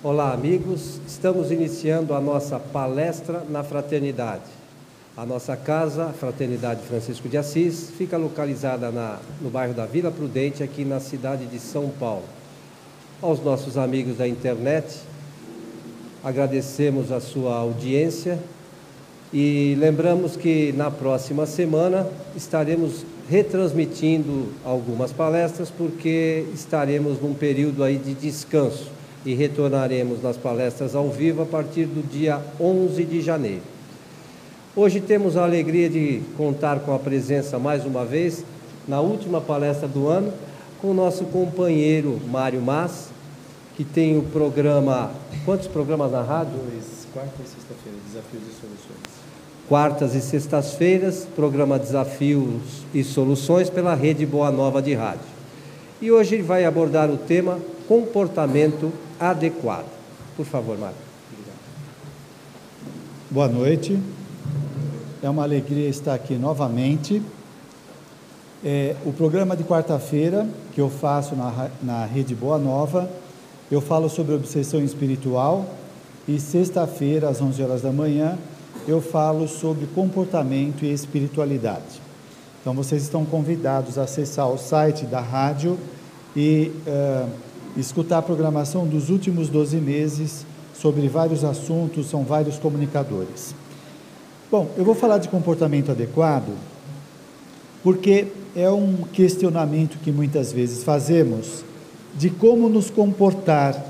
Olá, amigos. Estamos iniciando a nossa palestra na Fraternidade. A nossa casa, a Fraternidade Francisco de Assis, fica localizada no bairro da Vila Prudente, aqui na cidade de São Paulo. Aos nossos amigos da internet, agradecemos a sua audiência e lembramos que na próxima semana estaremos retransmitindo algumas palestras, porque estaremos num período aí de descanso e retornaremos nas palestras ao vivo a partir do dia 11 de janeiro. Hoje temos a alegria de contar com a presença, mais uma vez, na última palestra do ano, com o nosso companheiro Mário Mas, que tem o programa... Quantos programas na rádio? 2, quarta e sexta-feira, Desafios e Soluções. Quartas e sextas-feiras, programa Desafios e Soluções pela Rede Boa Nova de Rádio. E hoje ele vai abordar o tema comportamento adequado. Por favor, Mário. Boa noite. É uma alegria estar aqui novamente. O programa de quarta-feira, que eu faço na Rede Boa Nova, eu falo sobre obsessão espiritual, e sexta-feira, às 11 horas da manhã, eu falo sobre comportamento e espiritualidade. Então, vocês estão convidados a acessar o site da rádio e escutar a programação dos últimos 12 meses sobre vários assuntos, são vários comunicadores. Bom, eu vou falar de comportamento adequado porque é um questionamento que muitas vezes fazemos de como nos comportar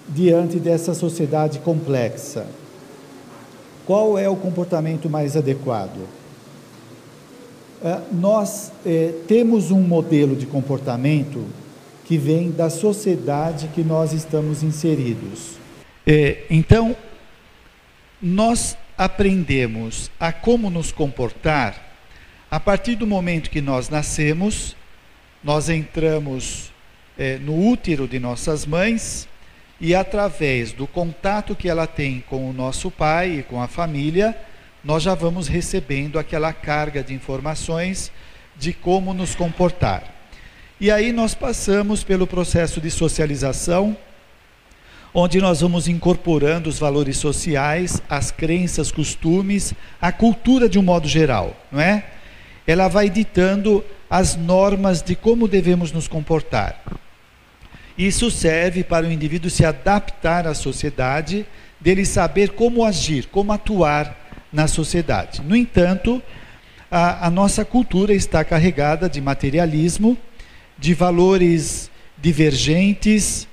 diante dessa sociedade complexa. Qual é o comportamento mais adequado? Nós temos um modelo de comportamento que vem da sociedade que nós estamos inseridos. Então, nós aprendemos a como nos comportar a partir do momento que nós nascemos. Nós entramos no útero de nossas mães e, através do contato que ela tem com o nosso pai e com a família, nós já vamos recebendo aquela carga de informações de como nos comportar. E aí nós passamos pelo processo de socialização, onde nós vamos incorporando os valores sociais, as crenças, costumes, a cultura de um modo geral, não é? Ela vai ditando as normas de como devemos nos comportar. Isso serve para o indivíduo se adaptar à sociedade, dele saber como agir, como atuar na sociedade. No entanto, a nossa cultura está carregada de materialismo, de valores divergentes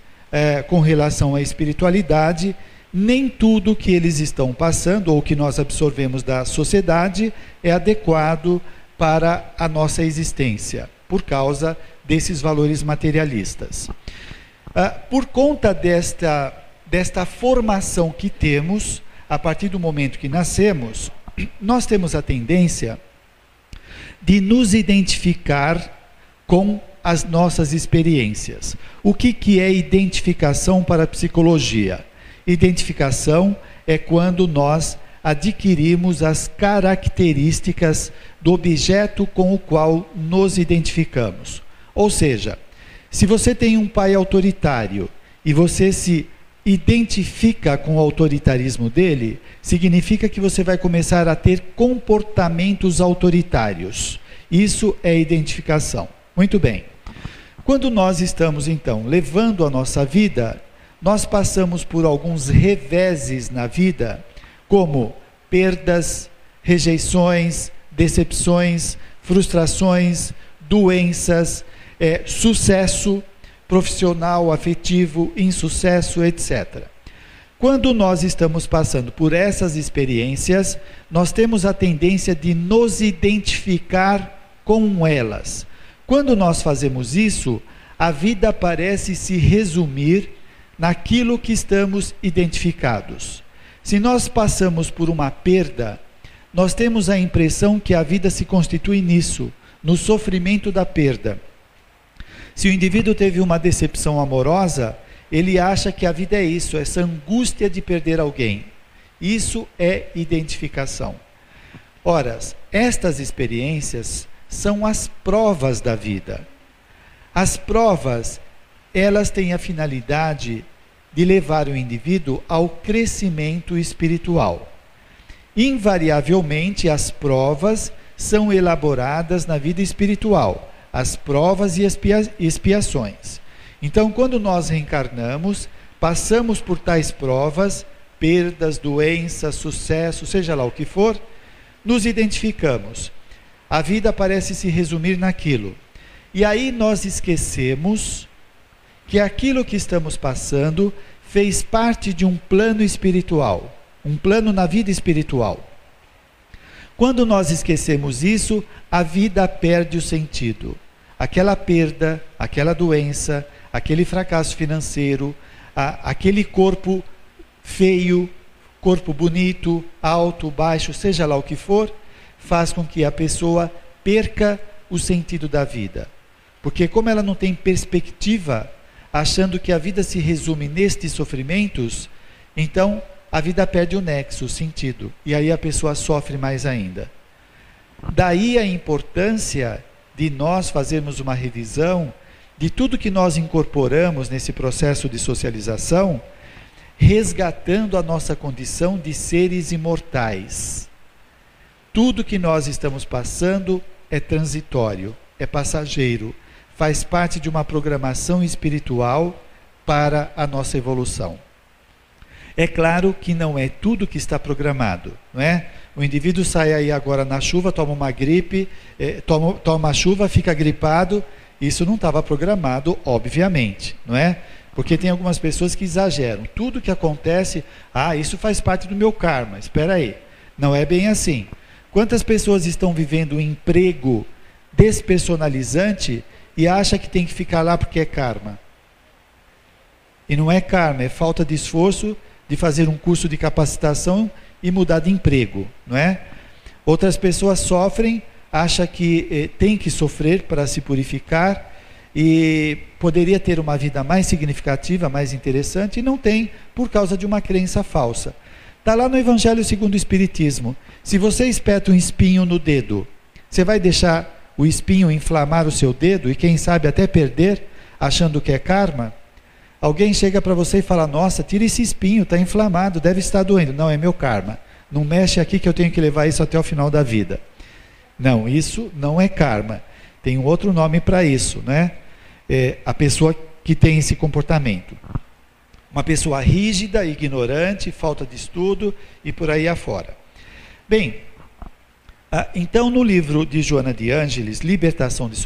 com relação à espiritualidade. Nem tudo que eles estão passando ou que nós absorvemos da sociedade é adequado para a nossa existência, por causa desses valores materialistas. Por conta desta formação que temos, a partir do momento que nascemos, nós temos a tendência de nos identificar com as nossas experiências. O que é identificação para a psicologia? Identificação é quando nós adquirimos as características do objeto com o qual nos identificamos. Ou seja, se você tem um pai autoritário e você se identifica com o autoritarismo dele, significa que você vai começar a ter comportamentos autoritários. Isso é identificação. Muito bem. Quando nós estamos, então, levando a nossa vida, nós passamos por alguns reveses na vida, como perdas, rejeições, decepções, frustrações, doenças, sucesso profissional, afetivo, insucesso, etc. Quando nós estamos passando por essas experiências, nós temos a tendência de nos identificar com elas. Quando nós fazemos isso, a vida parece se resumir naquilo que estamos identificados. Se nós passamos por uma perda, nós temos a impressão que a vida se constitui nisso, no sofrimento da perda. Se o indivíduo teve uma decepção amorosa, ele acha que a vida é isso, essa angústia de perder alguém. Isso é identificação. Ora, estas experiências são as provas da vida. As provas, elas têm a finalidade de levar o indivíduo ao crescimento espiritual. Invariavelmente, as provas são elaboradas na vida espiritual, as provas e expiações. Então, quando nós reencarnamos, passamos por tais provas, perdas, doenças, sucesso, seja lá o que for, nos identificamos. A vida parece se resumir naquilo. E aí nós esquecemos que aquilo que estamos passando fez parte de um plano espiritual, um plano na vida espiritual. Quando nós esquecemos isso, a vida perde o sentido. Aquela perda, aquela doença, aquele fracasso financeiro, aquele corpo feio, corpo bonito, alto, baixo, seja lá o que for, faz com que a pessoa perca o sentido da vida. Porque como ela não tem perspectiva, achando que a vida se resume nestes sofrimentos, então a vida perde o nexo, o sentido, e aí a pessoa sofre mais ainda. Daí a importância de nós fazermos uma revisão de tudo que nós incorporamos nesse processo de socialização, resgatando a nossa condição de seres imortais. Tudo que nós estamos passando é transitório, é passageiro, faz parte de uma programação espiritual para a nossa evolução. É claro que não é tudo que está programado, não é? O indivíduo sai aí agora na chuva, toma uma gripe, toma a chuva, fica gripado. Isso não estava programado, obviamente, não é? Porque tem algumas pessoas que exageram. Tudo que acontece, isso faz parte do meu karma. Espera aí, não é bem assim. Quantas pessoas estão vivendo um emprego despersonalizante e acham que tem que ficar lá porque é karma? E não é karma, é falta de esforço de fazer um curso de capacitação e mudar de emprego, não é? Outras pessoas sofrem, acham que tem que sofrer para se purificar e poderia ter uma vida mais significativa, mais interessante, e não tem por causa de uma crença falsa. Está lá no Evangelho segundo o Espiritismo. Se você espeta um espinho no dedo, você vai deixar o espinho inflamar o seu dedo e quem sabe até perder, achando que é karma? Alguém chega para você e fala, nossa, tira esse espinho, está inflamado, deve estar doendo. Não, é meu karma. Não mexe aqui que eu tenho que levar isso até o final da vida. Não, isso não é karma. Tem um outro nome para isso, né? A pessoa que tem esse comportamento. Uma pessoa rígida, ignorante, falta de estudo e por aí afora. Bem, então no livro de Joana de Ângeles, Libertação do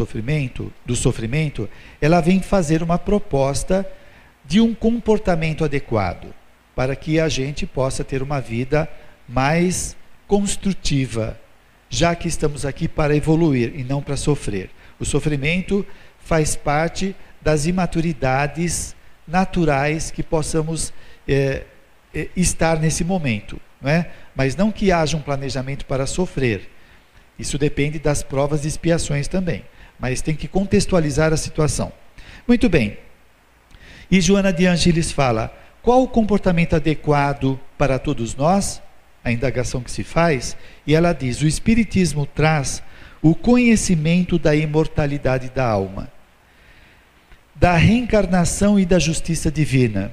Sofrimento, ela vem fazer uma proposta de um comportamento adequado, para que a gente possa ter uma vida mais construtiva, já que estamos aqui para evoluir e não para sofrer. O sofrimento faz parte das imaturidades naturais que possamos estar nesse momento, não é? Mas não que haja um planejamento para sofrer. Isso depende das provas e expiações também, mas tem que contextualizar a situação. Muito bem. E Joana de Ângeles fala, qual o comportamento adequado para todos nós? A indagação que se faz, e ela diz, o Espiritismo traz o conhecimento da imortalidade da alma, da reencarnação e da justiça divina,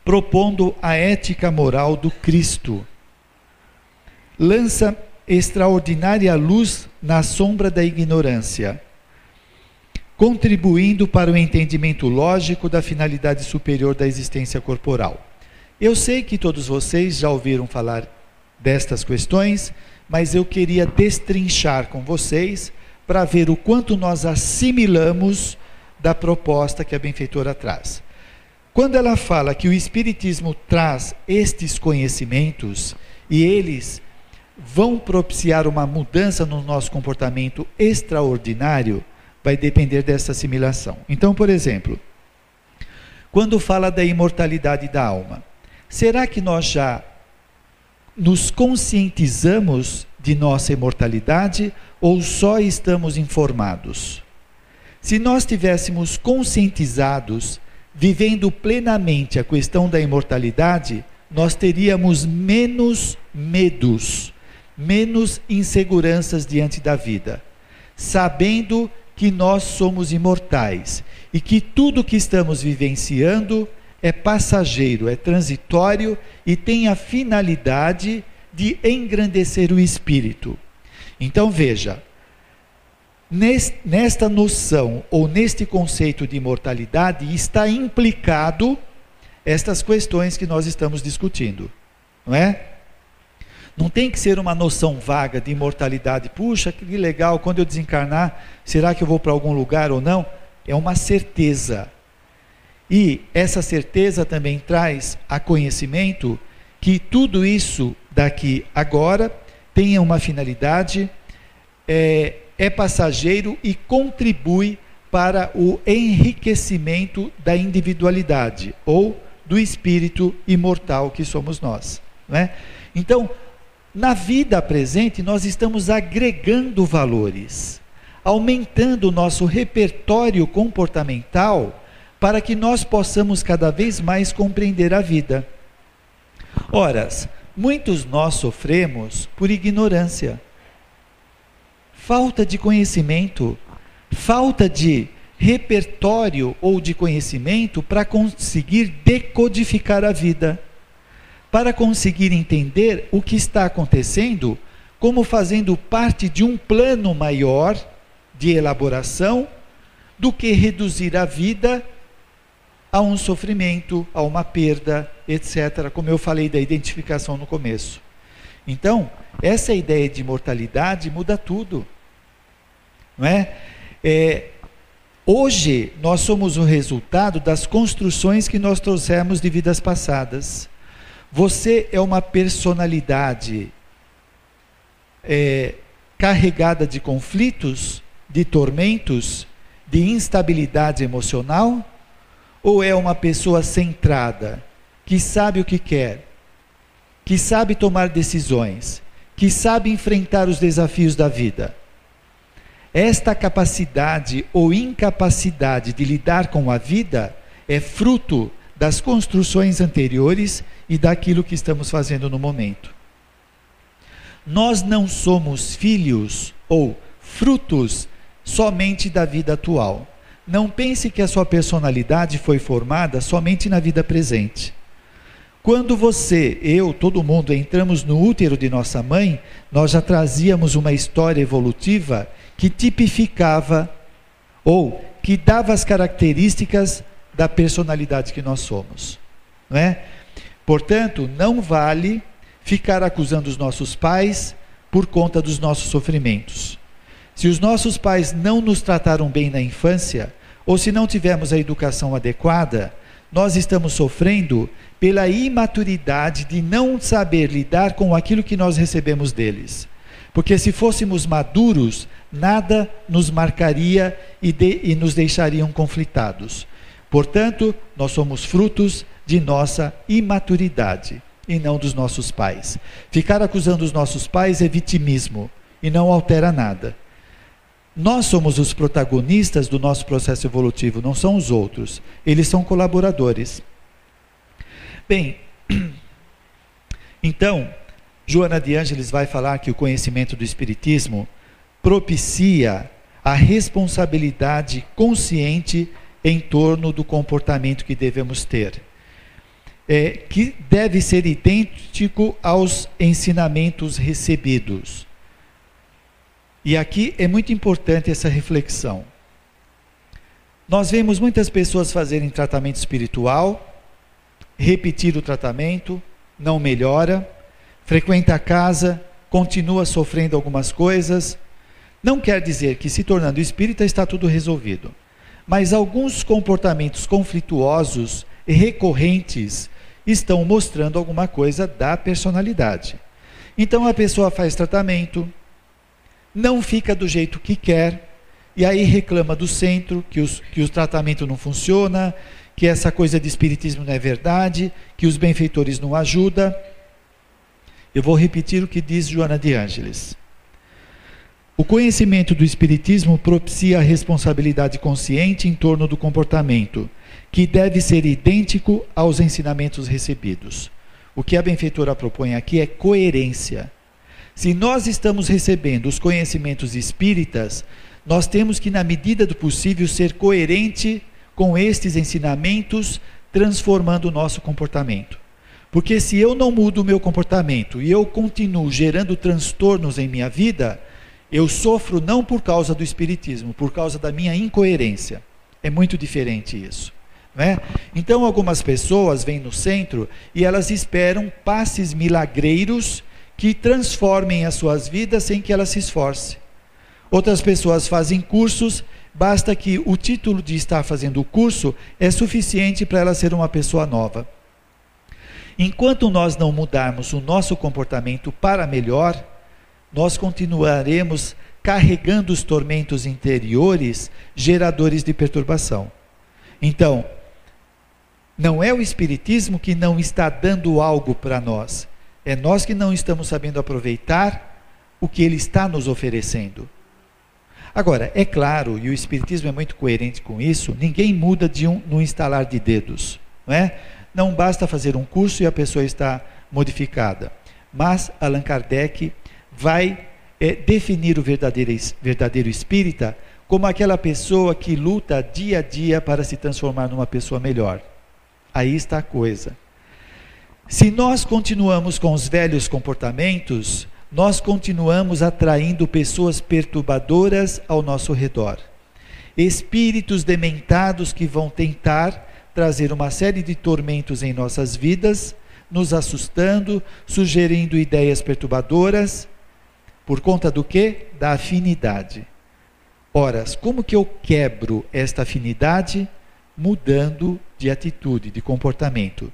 propondo a ética moral do Cristo. Lança extraordinária luz na sombra da ignorância, contribuindo para o entendimento lógico da finalidade superior da existência corporal. Eu sei que todos vocês já ouviram falar destas questões, mas eu queria destrinchar com vocês para ver o quanto nós assimilamos da proposta que a benfeitora traz. Quando ela fala que o Espiritismo traz estes conhecimentos e eles vão propiciar uma mudança no nosso comportamento extraordinário, vai depender dessa assimilação. Então, por exemplo, quando fala da imortalidade da alma, será que nós já nos conscientizamos de nossa imortalidade ou só estamos informados? Se nós tivéssemos conscientizados, vivendo plenamente a questão da imortalidade, nós teríamos menos medos, menos inseguranças diante da vida, sabendo que nós somos imortais e que tudo que estamos vivenciando é passageiro, é transitório e tem a finalidade de engrandecer o espírito. Então veja, nesta noção ou neste conceito de imortalidade está implicado estas questões que nós estamos discutindo, não é? Não tem que ser uma noção vaga de imortalidade. Puxa, que legal, quando eu desencarnar, será que eu vou para algum lugar ou não? É uma certeza. E essa certeza também traz a conhecimento que tudo isso daqui agora tem uma finalidade, é passageiro e contribui para o enriquecimento da individualidade ou do espírito imortal que somos nós, não é? Então, na vida presente, nós estamos agregando valores, aumentando o nosso repertório comportamental para que nós possamos cada vez mais compreender a vida. Ora, muitos nós sofremos por ignorância, falta de conhecimento, falta de repertório ou de conhecimento para conseguir decodificar a vida, para conseguir entender o que está acontecendo como fazendo parte de um plano maior de elaboração do que reduzir a vida a um sofrimento, a uma perda, etc., como eu falei da identificação no começo. Então, essa ideia de imortalidade muda tudo, não é? Hoje, nós somos o resultado das construções que nós trouxemos de vidas passadas. Você é uma personalidade carregada de conflitos, de tormentos, de instabilidade emocional? Ou é uma pessoa centrada, que sabe o que quer, que sabe tomar decisões, que sabe enfrentar os desafios da vida? Esta capacidade ou incapacidade de lidar com a vida é fruto das construções anteriores e daquilo que estamos fazendo no momento. Nós não somos filhos ou frutos somente da vida atual. Não pense que a sua personalidade foi formada somente na vida presente. Quando você, eu, todo mundo entramos no útero de nossa mãe, nós já trazíamos uma história evolutiva que tipificava ou que dava as características da personalidade que nós somos, não é? Portanto, não vale ficar acusando os nossos pais por conta dos nossos sofrimentos. Se os nossos pais não nos trataram bem na infância, ou se não tivermos a educação adequada, nós estamos sofrendo pela imaturidade de não saber lidar com aquilo que nós recebemos deles. Porque se fôssemos maduros, nada nos marcaria e nos deixariam conflitados. Portanto, nós somos frutos de nossa imaturidade e não dos nossos pais. Ficar acusando os nossos pais é vitimismo e não altera nada. Nós somos os protagonistas do nosso processo evolutivo, não são os outros. Eles são colaboradores. Bem, então, Joana de Ângeles vai falar que o conhecimento do Espiritismo propicia a responsabilidade consciente em torno do comportamento que devemos ter, que deve ser idêntico aos ensinamentos recebidos. E aqui é muito importante essa reflexão. Nós vemos muitas pessoas fazerem tratamento espiritual, repetir o tratamento, não melhora, frequenta a casa, continua sofrendo algumas coisas. Não quer dizer que se tornando espírita está tudo resolvido, mas alguns comportamentos conflituosos e recorrentes estão mostrando alguma coisa da personalidade. Então a pessoa faz tratamento, não fica do jeito que quer, e aí reclama do centro, que o tratamento não funciona, que essa coisa de espiritismo não é verdade, que os benfeitores não ajudam. Eu vou repetir o que diz Joana de Ângeles. O conhecimento do Espiritismo propicia a responsabilidade consciente em torno do comportamento, que deve ser idêntico aos ensinamentos recebidos. O que a benfeitora propõe aqui é coerência. Se nós estamos recebendo os conhecimentos espíritas, nós temos que, na medida do possível, ser coerente com estes ensinamentos, transformando o nosso comportamento. Porque se eu não mudo o meu comportamento e eu continuo gerando transtornos em minha vida, eu sofro não por causa do espiritismo, por causa da minha incoerência. É muito diferente isso, não é? Então algumas pessoas vêm no centro e elas esperam passes milagreiros que transformem as suas vidas sem que elas se esforcem. Outras pessoas fazem cursos, basta que o título de estar fazendo o curso é suficiente para ela ser uma pessoa nova. Enquanto nós não mudarmos o nosso comportamento para melhor, nós continuaremos carregando os tormentos interiores, geradores de perturbação. Então, não é o espiritismo que não está dando algo para nós, é nós que não estamos sabendo aproveitar o que ele está nos oferecendo. Agora, é claro, e o espiritismo é muito coerente com isso, ninguém muda no instalar de dedos, não é? Não basta fazer um curso e a pessoa está modificada. Mas Allan Kardec vai definir o verdadeiro espírita como aquela pessoa que luta dia a dia para se transformar numa pessoa melhor. Aí está a coisa. Se nós continuamos com os velhos comportamentos, nós continuamos atraindo pessoas perturbadoras ao nosso redor. Espíritos dementados que vão tentar trazer uma série de tormentos em nossas vidas, nos assustando, sugerindo ideias perturbadoras, por conta do quê? Da afinidade. Ora, como que eu quebro esta afinidade? Mudando de atitude, de comportamento.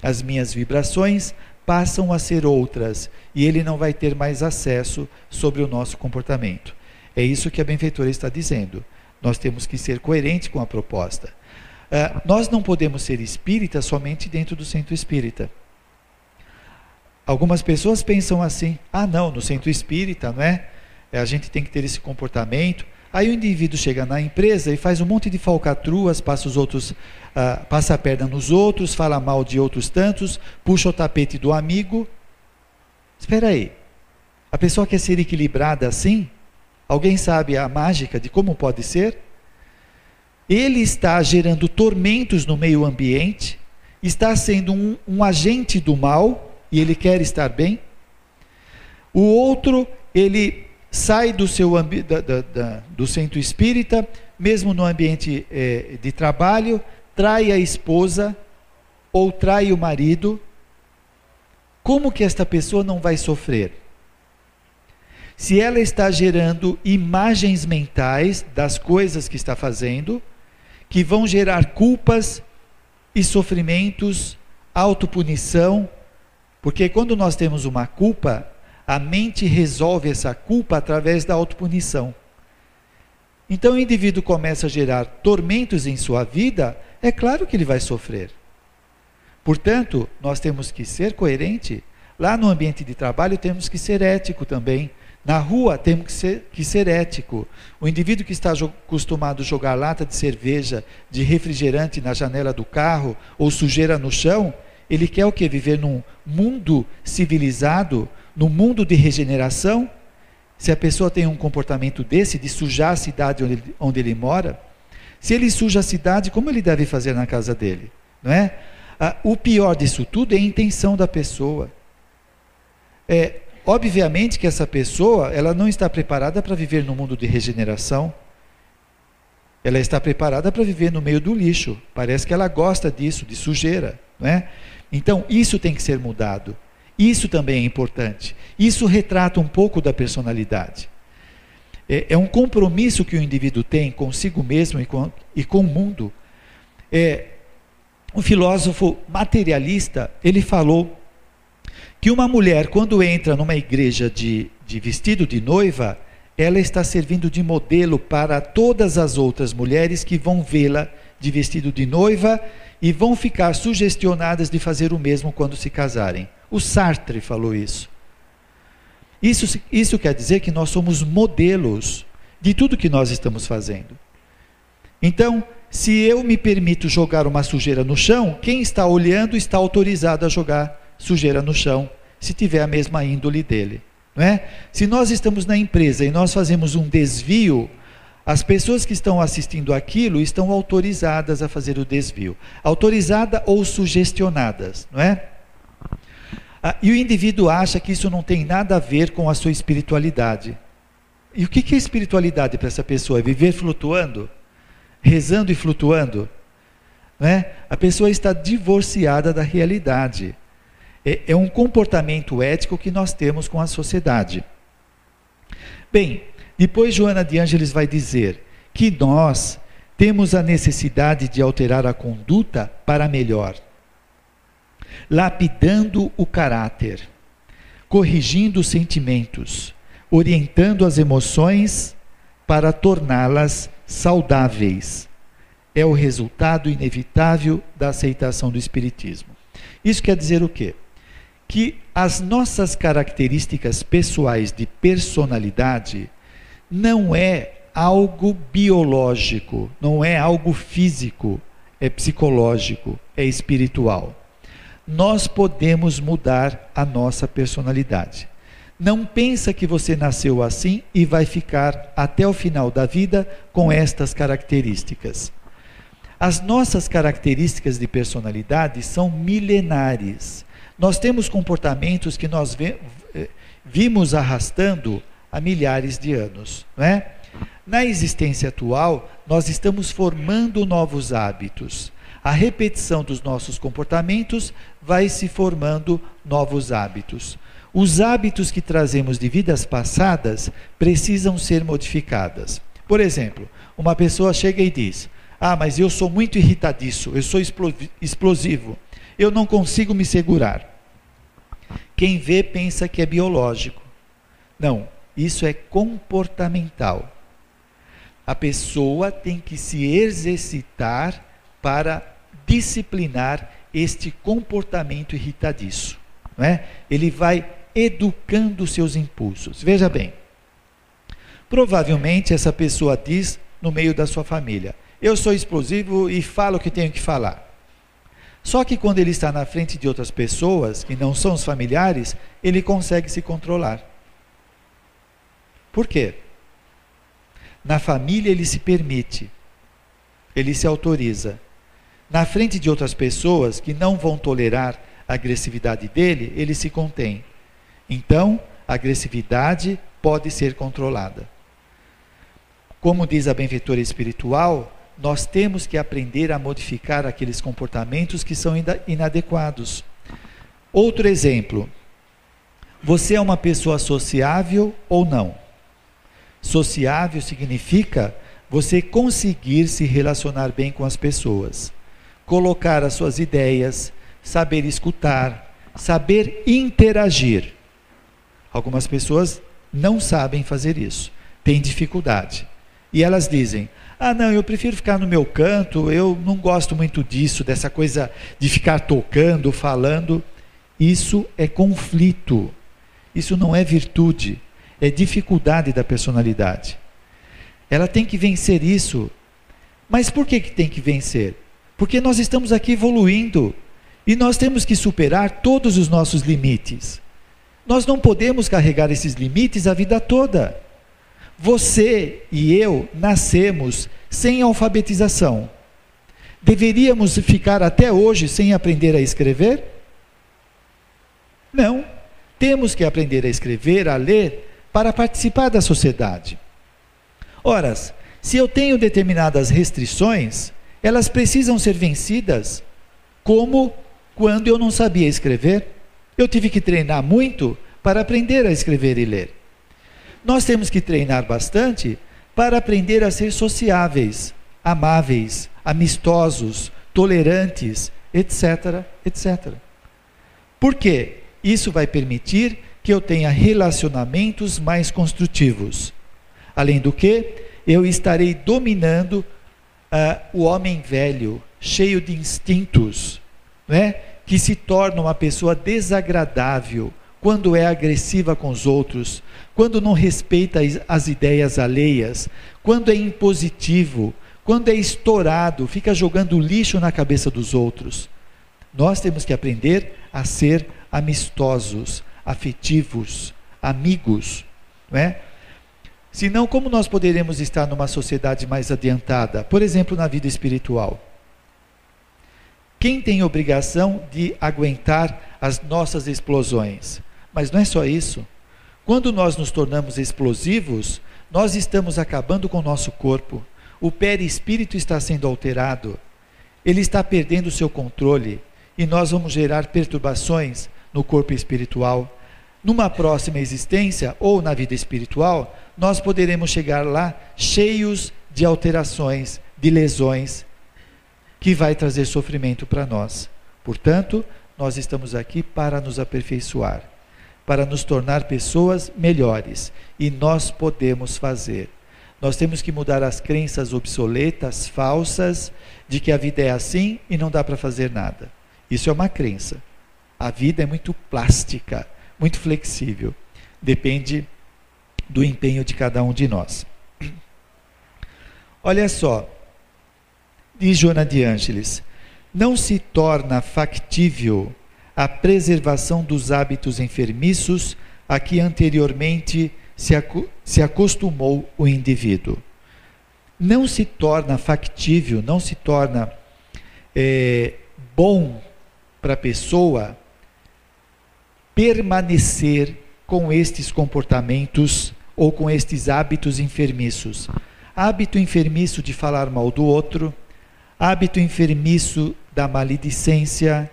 As minhas vibrações passam a ser outras, e ele não vai ter mais acesso sobre o nosso comportamento. É isso que a benfeitora está dizendo. Nós temos que ser coerentes com a proposta. Nós não podemos ser espíritas somente dentro do centro espírita. Algumas pessoas pensam assim, não, no centro espírita, não é? A gente tem que ter esse comportamento. Aí o indivíduo chega na empresa e faz um monte de falcatruas, passa a perna nos outros, fala mal de outros tantos, puxa o tapete do amigo. Espera aí, a pessoa quer ser equilibrada assim? Alguém sabe a mágica de como pode ser? Ele está gerando tormentos no meio ambiente, está sendo um agente do mal, e ele quer estar bem. O outro, ele sai do centro espírita, mesmo no ambiente de trabalho, trai a esposa, ou trai o marido. Como que esta pessoa não vai sofrer? Se ela está gerando imagens mentais das coisas que está fazendo, que vão gerar culpas e sofrimentos, autopunição, porque quando nós temos uma culpa, a mente resolve essa culpa através da autopunição. Então o indivíduo começa a gerar tormentos em sua vida, é claro que ele vai sofrer. Portanto, nós temos que ser coerente. Lá no ambiente de trabalho temos que ser ético também. Na rua temos que ser ético. O indivíduo que está acostumado a jogar lata de cerveja, de refrigerante na janela do carro, ou sujeira no chão, ele quer o quê? Viver num mundo civilizado, num mundo de regeneração? Se a pessoa tem um comportamento desse, de sujar a cidade onde ele mora, se ele suja a cidade, como ele deve fazer na casa dele? Não é? O pior disso tudo é a intenção da pessoa. Obviamente que essa pessoa, ela não está preparada para viver no mundo de regeneração. Ela está preparada para viver no meio do lixo. Parece que ela gosta disso, de sujeira, não é? Então, isso tem que ser mudado. Isso também é importante. Isso retrata um pouco da personalidade. É um compromisso que o indivíduo tem consigo mesmo e com o mundo. Um filósofo materialista, ele falou que uma mulher, quando entra numa igreja de vestido de noiva, ela está servindo de modelo para todas as outras mulheres que vão vê-la de vestido de noiva e vão ficar sugestionadas de fazer o mesmo quando se casarem. O Sartre falou isso. Isso quer dizer que nós somos modelos de tudo que nós estamos fazendo. Então, se eu me permito jogar uma sujeira no chão, quem está olhando está autorizado a jogar sujeira no chão, se tiver a mesma índole dele, não é? Se nós estamos na empresa e nós fazemos um desvio, As pessoas que estão assistindo aquilo estão autorizadas a fazer o desvio. Autorizadas ou sugestionadas, não é? E o indivíduo acha que isso não tem nada a ver com a sua espiritualidade. E o que é espiritualidade para essa pessoa? É viver flutuando? Rezando e flutuando? Não é? A pessoa está divorciada da realidade. É um comportamento ético que nós temos com a sociedade. Bem, depois Joana de Ângeles vai dizer que nós temos a necessidade de alterar a conduta para melhor, lapidando o caráter, corrigindo os sentimentos, orientando as emoções para torná-las saudáveis. É o resultado inevitável da aceitação do Espiritismo. Isso quer dizer o quê? Que as nossas características pessoais de personalidade não é algo biológico, não é algo físico, é psicológico, é espiritual. Nós podemos mudar a nossa personalidade. Não pensa que você nasceu assim e vai ficar até o final da vida com estas características. As nossas características de personalidade são milenares. Nós temos comportamentos que nós vimos arrastando há milhares de anos, não é? Na existência atual, nós estamos formando novos hábitos. A repetição dos nossos comportamentos vai se formando novos hábitos. Os hábitos que trazemos de vidas passadas precisam ser modificados. Por exemplo, uma pessoa chega e diz: mas eu sou muito irritadiço, eu sou explosivo, eu não consigo me segurar. Quem vê pensa que é biológico. Não, isso é comportamental. A pessoa tem que se exercitar para disciplinar este comportamento irritadiço, não é? Ele vai educando seus impulsos. Veja bem, provavelmente essa pessoa diz no meio da sua família: eu sou explosivo e falo o que tenho que falar. Só que quando ele está na frente de outras pessoas, que não são os familiares, ele consegue se controlar. Por quê? Na família ele se permite, ele se autoriza. Na frente de outras pessoas que não vão tolerar a agressividade dele, ele se contém. Então, a agressividade pode ser controlada. Como diz a benfeitora espiritual, nós temos que aprender a modificar aqueles comportamentos que são inadequados. Outro exemplo: você é uma pessoa sociável ou não? Sociável significa você conseguir se relacionar bem com as pessoas, colocar as suas ideias, saber escutar, saber interagir. Algumas pessoas não sabem fazer isso, têm dificuldade. E elas dizem: não, eu prefiro ficar no meu canto, eu não gosto muito disso, dessa coisa de ficar tocando, falando. Isso é conflito, isso não é virtude, é dificuldade da personalidade. Ela tem que vencer isso. Mas por que tem que vencer? Porque nós estamos aqui evoluindo, e nós temos que superar todos os nossos limites. Nós não podemos carregar esses limites a vida toda. Você e eu nascemos sem alfabetização. Deveríamos ficar até hoje sem aprender a escrever? Não. Temos que aprender a escrever, a ler, para participar da sociedade. Ora, se eu tenho determinadas restrições, elas precisam ser vencidas. Como quando eu não sabia escrever, eu tive que treinar muito para aprender a escrever e ler. Nós temos que treinar bastante para aprender a ser sociáveis, amáveis, amistosos, tolerantes, etc, etc. Por quê? Isso vai permitir que eu tenha relacionamentos mais construtivos. Além do que, eu estarei dominando o homem velho, cheio de instintos, né? Que se torna uma pessoa desagradável quando é agressiva com os outros, quando não respeita as ideias alheias, quando é impositivo, quando é estourado, fica jogando lixo na cabeça dos outros. Nós temos que aprender a ser amistosos, afetivos, amigos, não é? Senão, como nós poderemos estar numa sociedade mais adiantada? Por exemplo, na vida espiritual. Quem tem obrigação de aguentar as nossas explosões? Mas não é só isso. Quando nós nos tornamos explosivos, nós estamos acabando com o nosso corpo. O perispírito está sendo alterado. Ele está perdendo o seu controle. E nós vamos gerar perturbações no corpo espiritual. Numa próxima existência, ou na vida espiritual, nós poderemos chegar lá cheios de alterações, de lesões, que vai trazer sofrimento para nós. Portanto, nós estamos aqui para nos aperfeiçoar, para nos tornar pessoas melhores. E nós podemos fazer. Nós temos que mudar as crenças obsoletas, falsas, de que a vida é assim e não dá para fazer nada. Isso é uma crença. A vida é muito plástica, muito flexível. Depende do empenho de cada um de nós. Olha só, diz Joana de Ângeles, não se torna factível a preservação dos hábitos enfermiços a que anteriormente se acostumou o indivíduo. Não se torna factível, não se torna bom para a pessoa permanecer com estes comportamentos ou com estes hábitos enfermiços. Hábito enfermiço de falar mal do outro, hábito enfermiço da maledicência,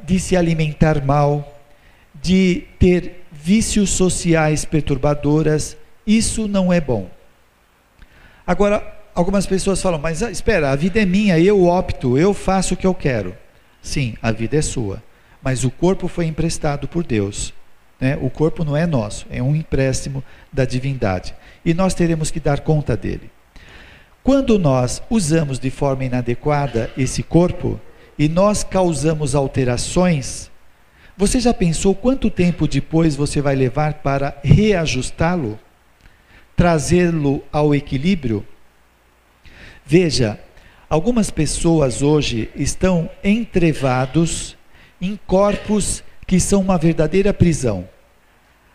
de se alimentar mal, de ter vícios sociais perturbadoras. Isso não é bom. Agora, algumas pessoas falam, mas espera, a vida é minha, eu opto, eu faço o que eu quero. Sim, a vida é sua, mas o corpo foi emprestado por Deus, né? O corpo não é nosso, é um empréstimo da divindade, e nós teremos que dar conta dele. Quando nós usamos de forma inadequada esse corpo, e nós causamos alterações, você já pensou quanto tempo depois você vai levar para reajustá-lo? Trazê-lo ao equilíbrio? Veja, algumas pessoas hoje estão entrevados em corpos que são uma verdadeira prisão.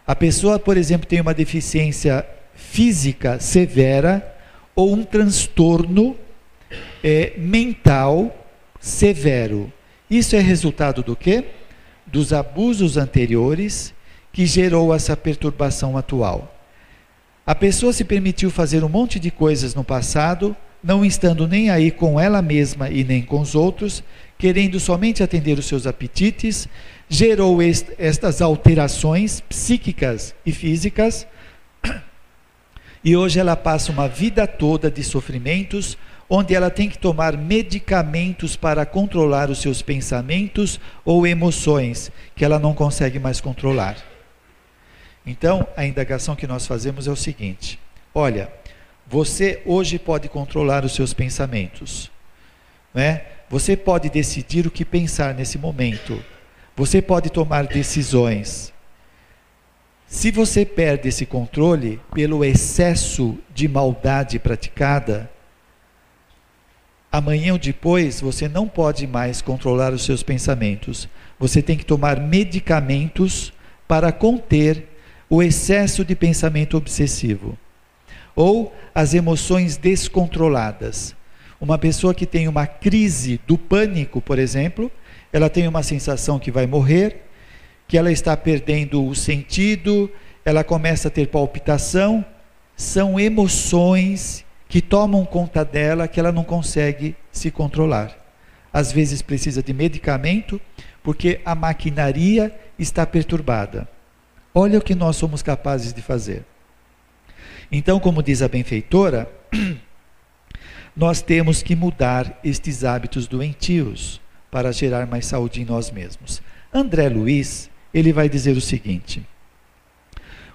A pessoa, por exemplo, tem uma deficiência física severa ou um transtorno mental severo. Isso é resultado do quê? Dos abusos anteriores que gerou essa perturbação atual. A pessoa se permitiu fazer um monte de coisas no passado, não estando nem aí com ela mesma e nem com os outros, querendo somente atender os seus apetites, gerou estas alterações psíquicas e físicas, e hoje ela passa uma vida toda de sofrimentos, onde ela tem que tomar medicamentos para controlar os seus pensamentos ou emoções, que ela não consegue mais controlar. Então, a indagação que nós fazemos é o seguinte: olha, você hoje pode controlar os seus pensamentos, né? Você pode decidir o que pensar nesse momento, você pode tomar decisões. Se você perde esse controle pelo excesso de maldade praticada, amanhã ou depois você não pode mais controlar os seus pensamentos. Você tem que tomar medicamentos para conter o excesso de pensamento obsessivo ou as emoções descontroladas. Uma pessoa que tem uma crise do pânico, por exemplo, ela tem uma sensação que vai morrer, que ela está perdendo o sentido, ela começa a ter palpitação. São emoções que tomam conta dela, que ela não consegue se controlar. Às vezes precisa de medicamento, porque a maquinaria está perturbada. Olha o que nós somos capazes de fazer. Então, como diz a benfeitora, nós temos que mudar estes hábitos doentios para gerar mais saúde em nós mesmos. André Luiz, ele vai dizer o seguinte: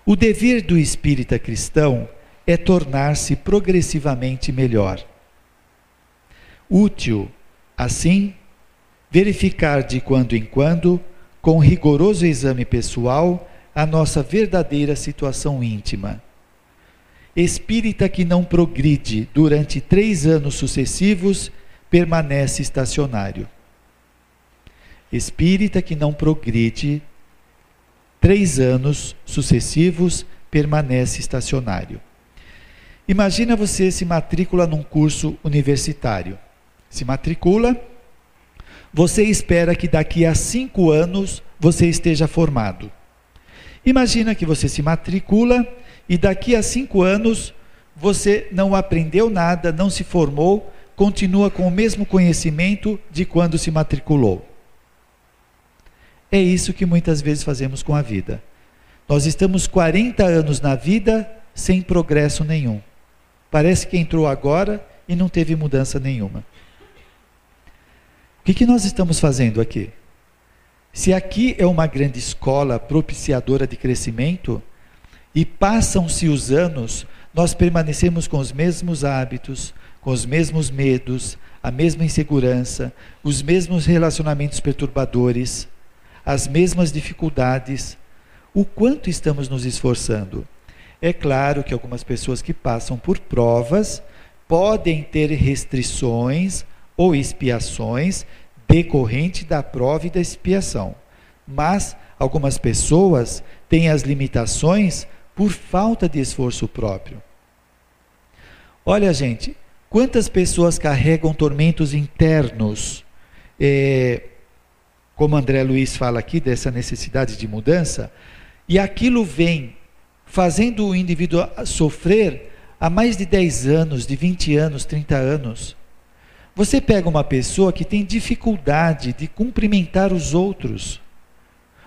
o dever do espírita cristão é tornar-se progressivamente melhor. Útil, assim, verificar de quando em quando, com rigoroso exame pessoal, a nossa verdadeira situação íntima. Espírita que não progride durante 3 anos sucessivos, permanece estacionário. Espírita que não progride 3 anos sucessivos, permanece estacionário. Imagina você se matricula num curso universitário. Se matricula, você espera que daqui a 5 anos você esteja formado. Imagina que você se matricula e daqui a 5 anos você não aprendeu nada, não se formou, continua com o mesmo conhecimento de quando se matriculou. É isso que muitas vezes fazemos com a vida. Nós estamos 40 anos na vida sem progresso nenhum. Parece que entrou agora e não teve mudança nenhuma. O que nós estamos fazendo aqui? Se aqui é uma grande escola propiciadora de crescimento, e passam-se os anos, nós permanecemos com os mesmos hábitos, com os mesmos medos, a mesma insegurança, os mesmos relacionamentos perturbadores, as mesmas dificuldades. O quanto estamos nos esforçando? É claro que algumas pessoas que passam por provas podem ter restrições ou expiações decorrente da prova e da expiação. Mas algumas pessoas têm as limitações por falta de esforço próprio. Olha, gente, quantas pessoas carregam tormentos internos, como André Luiz fala aqui, dessa necessidade de mudança, e aquilo vem fazendo o indivíduo sofrer há mais de 10 anos, de 20 anos, 30 anos. Você pega uma pessoa que tem dificuldade de cumprimentar os outros,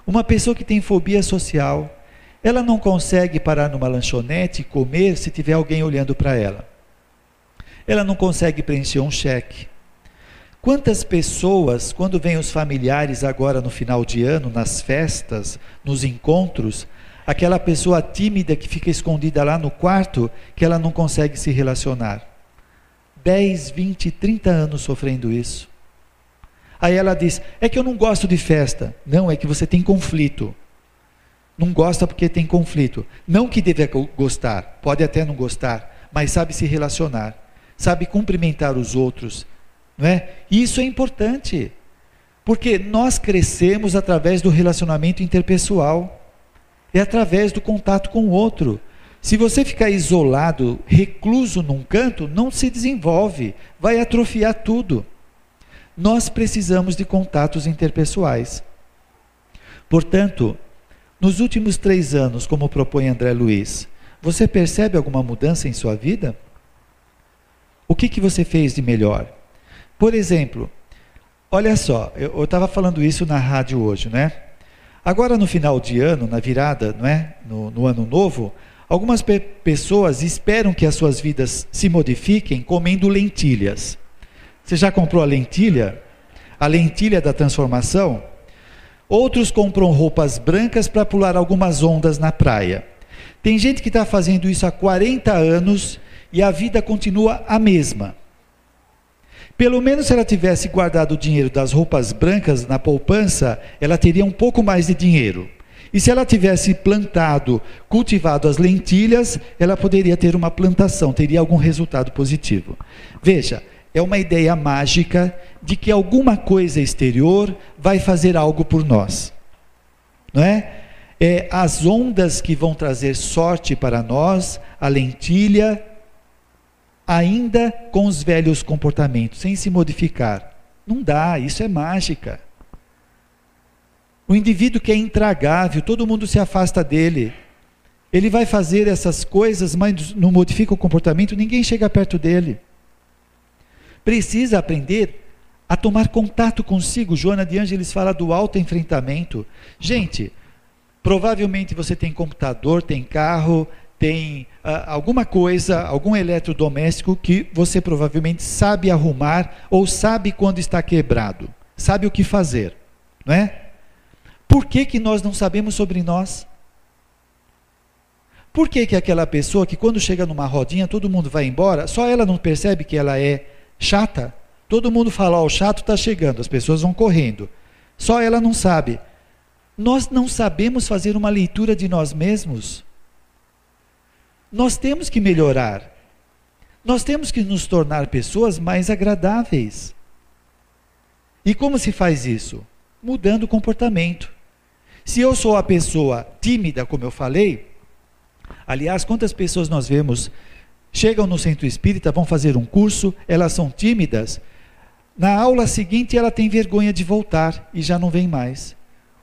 uma pessoa que tem fobia social, ela não consegue parar numa lanchonete e comer se tiver alguém olhando para ela. Ela não consegue preencher um cheque. Quantas pessoas, quando vêm os familiares agora no final de ano, nas festas, nos encontros, aquela pessoa tímida que fica escondida lá no quarto, que ela não consegue se relacionar. 10, 20, 30 anos sofrendo isso. Aí ela diz, é que eu não gosto de festa. Não, é que você tem conflito. Não gosta porque tem conflito. Não que deve gostar, pode até não gostar, mas sabe se relacionar, sabe cumprimentar os outros, não é? E isso é importante, porque nós crescemos através do relacionamento interpessoal. É através do contato com o outro. Se você ficar isolado, recluso num canto, não se desenvolve, vai atrofiar tudo. Nós precisamos de contatos interpessoais. Portanto, nos últimos 3 anos, como propõe André Luiz, você percebe alguma mudança em sua vida? O que você fez de melhor? Por exemplo, olha só, eu estava falando isso na rádio hoje, né? Agora no final de ano, na virada, não é? No ano novo, algumas pessoas esperam que as suas vidas se modifiquem comendo lentilhas. Você já comprou a lentilha? A lentilha da transformação? Outros compram roupas brancas para pular algumas ondas na praia. Tem gente que está fazendo isso há 40 anos e a vida continua a mesma. Pelo menos se ela tivesse guardado o dinheiro das roupas brancas na poupança, ela teria um pouco mais de dinheiro. E se ela tivesse plantado, cultivado as lentilhas, ela poderia ter uma plantação, teria algum resultado positivo. Veja, é uma ideia mágica de que alguma coisa exterior vai fazer algo por nós. Não é? É as ondas que vão trazer sorte para nós, a lentilha, ainda com os velhos comportamentos, sem se modificar. Não dá, isso é mágica. O indivíduo que é intragável, todo mundo se afasta dele. Ele vai fazer essas coisas, mas não modifica o comportamento, ninguém chega perto dele. Precisa aprender a tomar contato consigo. Joana de Ângeles fala do autoenfrentamento. Gente, provavelmente você tem computador, tem carro, tem alguma coisa, algum eletrodoméstico que você provavelmente sabe arrumar ou sabe quando está quebrado, sabe o que fazer, não é? Por que nós não sabemos sobre nós? Por que aquela pessoa que quando chega numa rodinha todo mundo vai embora, só ela não percebe que ela é chata? Todo mundo fala, ó, o chato está chegando, as pessoas vão correndo, só ela não sabe. Nós não sabemos fazer uma leitura de nós mesmos. Nós temos que melhorar. Nós temos que nos tornar pessoas mais agradáveis. E como se faz isso? Mudando o comportamento. Se eu sou a pessoa tímida, como eu falei, Aliás, quantas pessoas nós vemos, chegam no centro espírita, vão fazer um curso, elas são tímidas, na aula seguinte ela tem vergonha de voltar e já não vem mais.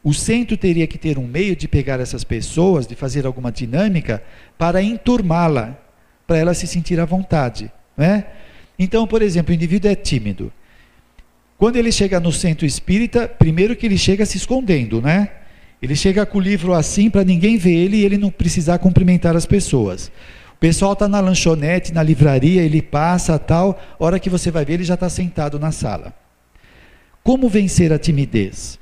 O centro teria que ter um meio de pegar essas pessoas, de fazer alguma dinâmica, para enturmá-la, para ela se sentir à vontade, não é? Então, por exemplo, o indivíduo é tímido. Quando ele chega no centro espírita, primeiro que ele chega se escondendo, né? Ele chega com o livro assim para ninguém ver ele e ele não precisar cumprimentar as pessoas. O pessoal está na lanchonete, na livraria, ele passa tal, a hora que você vai ver ele já está sentado na sala. Como vencer a timidez?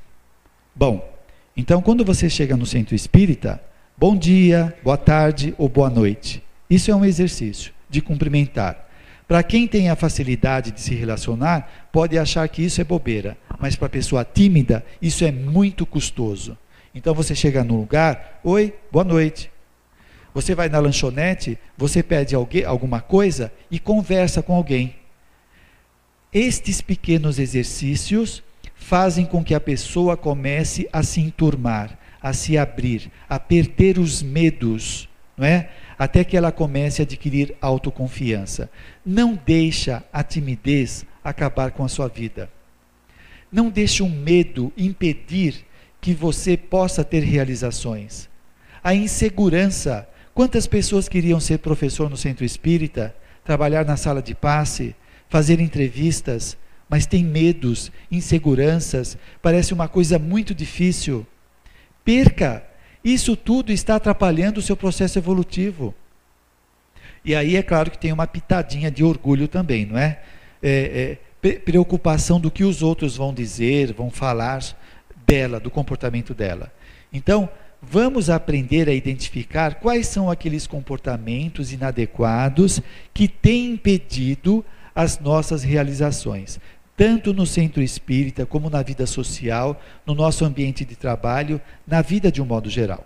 Bom, então quando você chega no centro espírita, bom dia, boa tarde ou boa noite. Isso é um exercício de cumprimentar. Para quem tem a facilidade de se relacionar, pode achar que isso é bobeira, mas para a pessoa tímida, isso é muito custoso. Então você chega num lugar, oi, boa noite. Você vai na lanchonete, você pede alguma coisa e conversa com alguém. Estes pequenos exercícios fazem com que a pessoa comece a se enturmar, a se abrir, a perder os medos, não é? Até que ela comece a adquirir autoconfiança. Não deixa a timidez acabar com a sua vida. Não deixe o medo impedir que você possa ter realizações. A insegurança. Quantas pessoas queriam ser professor no centro espírita, trabalhar na sala de passe, fazer entrevistas, mas tem medos, inseguranças, parece uma coisa muito difícil. Perca! Isso tudo está atrapalhando o seu processo evolutivo. E aí é claro que tem uma pitadinha de orgulho também, não é? Preocupação do que os outros vão dizer, vão falar dela, do comportamento dela. Então, vamos aprender a identificar quais são aqueles comportamentos inadequados que têm impedido as nossas realizações, tanto no centro espírita, como na vida social, no nosso ambiente de trabalho, na vida de um modo geral.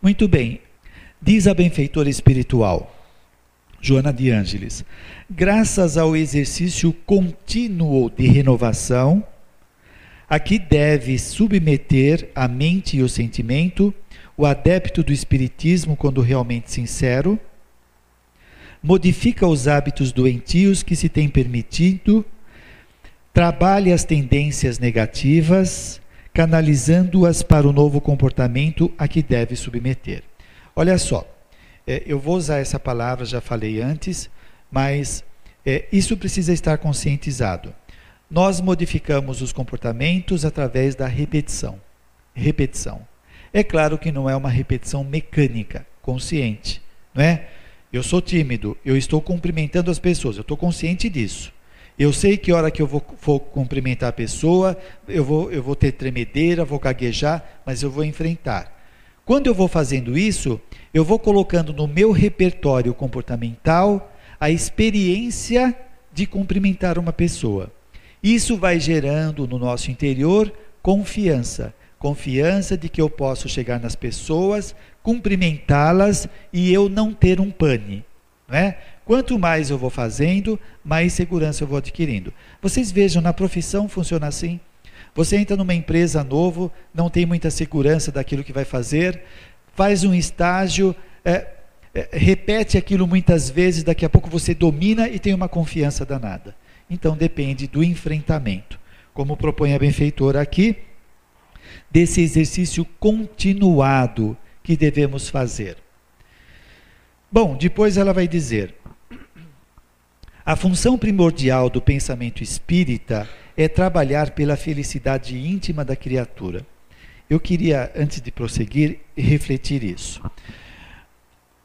Muito bem, diz a benfeitora espiritual, Joana de Ângeles, graças ao exercício contínuo de renovação, a que deve submeter a mente e o sentimento, o adepto do espiritismo, quando realmente sincero, modifica os hábitos doentios que se tem permitido, trabalha as tendências negativas, canalizando-as para o novo comportamento a que deve submeter. Olha só, eu vou usar essa palavra, já falei antes, mas isso precisa estar conscientizado. Nós modificamos os comportamentos através da repetição. Repetição. É claro que não é uma repetição mecânica, consciente, não é? Eu sou tímido, eu estou cumprimentando as pessoas, eu estou consciente disso. Eu sei que a hora que eu for cumprimentar a pessoa, eu vou ter tremedeira, vou gaguejar, mas eu vou enfrentar. Quando eu vou fazendo isso, eu vou colocando no meu repertório comportamental a experiência de cumprimentar uma pessoa. Isso vai gerando no nosso interior confiança. Confiança de que eu posso chegar nas pessoas, cumprimentá-las e eu não ter um pane, não é? Quanto mais eu vou fazendo, mais segurança eu vou adquirindo. Vocês vejam, na profissão funciona assim. Você entra numa empresa novo, não tem muita segurança daquilo que vai fazer, faz um estágio, repete aquilo muitas vezes, daqui a pouco você domina e tem uma confiança danada. Então depende do enfrentamento. Como propõe a benfeitora aqui, desse exercício continuado que devemos fazer. Bom, depois ela vai dizer: a função primordial do pensamento espírita é trabalhar pela felicidade íntima da criatura. Eu queria, antes de prosseguir, refletir isso.